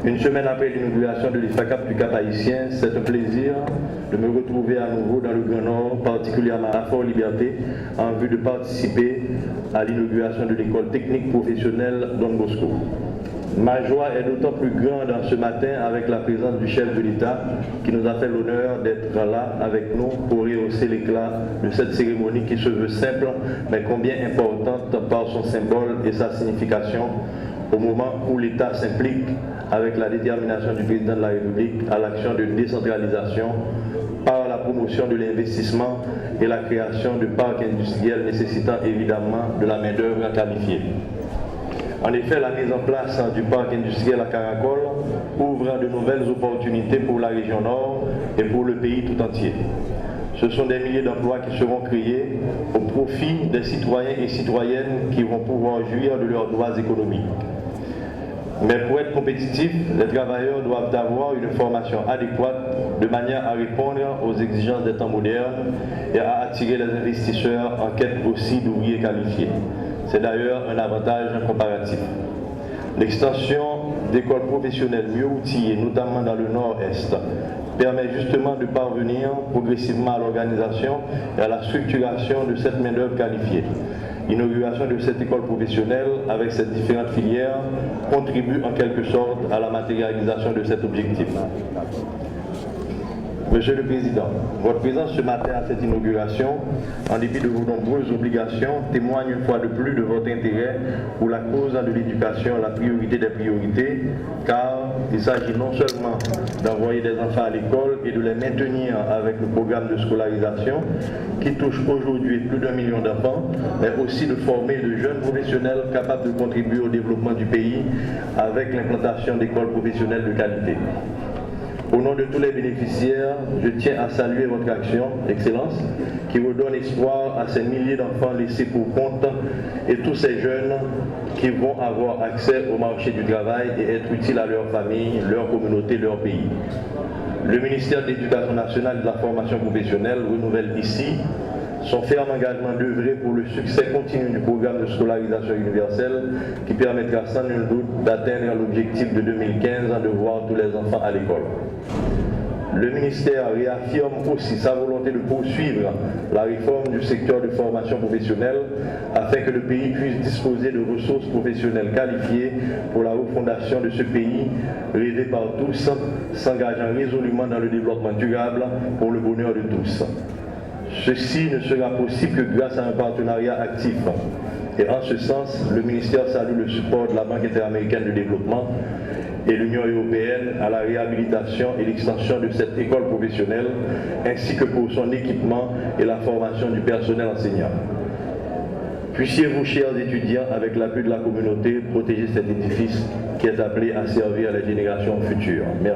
Une semaine après l'inauguration de l'IFACAP du Cap-Haïtien, c'est un plaisir de me retrouver à nouveau dans le Grand Nord, particulièrement à Fort-Liberté, en vue de participer à l'inauguration de l'école technique professionnelle Don Bosco. Ma joie est d'autant plus grande ce matin avec la présence du chef de l'État qui nous a fait l'honneur d'être là avec nous pour rehausser l'éclat de cette cérémonie qui se veut simple mais combien importante par son symbole et sa signification au moment où l'État s'implique avec la détermination du président de la République à l'action de décentralisation par la promotion de l'investissement et la création de parcs industriels nécessitant évidemment de la main-d'œuvre qualifiée. En effet, la mise en place du parc industriel à Caracol ouvre de nouvelles opportunités pour la région Nord et pour le pays tout entier. Ce sont des milliers d'emplois qui seront créés au profit des citoyens et citoyennes qui vont pouvoir jouir de leurs droits économiques. Mais pour être compétitifs, les travailleurs doivent avoir une formation adéquate de manière à répondre aux exigences des temps modernes et à attirer les investisseurs en quête aussi d'ouvriers qualifiés. C'est d'ailleurs un avantage comparatif. L'extension d'écoles professionnelles mieux outillées, notamment dans le Nord-Est, permet justement de parvenir progressivement à l'organisation et à la structuration de cette main-d'œuvre qualifiée. L'inauguration de cette école professionnelle avec ses différentes filières contribue en quelque sorte à la matérialisation de cet objectif. Monsieur le Président, votre présence ce matin à cette inauguration, en dépit de vos nombreuses obligations, témoigne une fois de plus de votre intérêt pour la cause de l'éducation, la priorité des priorités, car il s'agit non seulement d'envoyer des enfants à l'école et de les maintenir avec le programme de scolarisation qui touche aujourd'hui plus d'1 million d'enfants, mais aussi de former de jeunes professionnels capables de contribuer au développement du pays avec l'implantation d'écoles professionnelles de qualité. Au nom de tous les bénéficiaires, je tiens à saluer votre action, Excellence, qui redonne espoir à ces milliers d'enfants laissés pour compte et tous ces jeunes qui vont avoir accès au marché du travail et être utiles à leur famille, leur communauté, leur pays. Le ministère de l'Éducation nationale et de la formation professionnelle renouvelle ici son ferme engagement d'œuvrer pour le succès continu du programme de scolarisation universelle qui permettra sans nul doute d'atteindre l'objectif de 2015 de voir tous les enfants à l'école. Le ministère réaffirme aussi sa volonté de poursuivre la réforme du secteur de formation professionnelle afin que le pays puisse disposer de ressources professionnelles qualifiées pour la refondation de ce pays rêvé par tous, s'engageant résolument dans le développement durable pour le bonheur de tous. Ceci ne sera possible que grâce à un partenariat actif. Et en ce sens, le ministère salue le support de la Banque interaméricaine de développement et l'Union européenne à la réhabilitation et l'extension de cette école professionnelle, ainsi que pour son équipement et la formation du personnel enseignant. Puissiez-vous, chers étudiants, avec l'appui de la communauté, protéger cet édifice qui est appelé à servir les générations futures. Merci.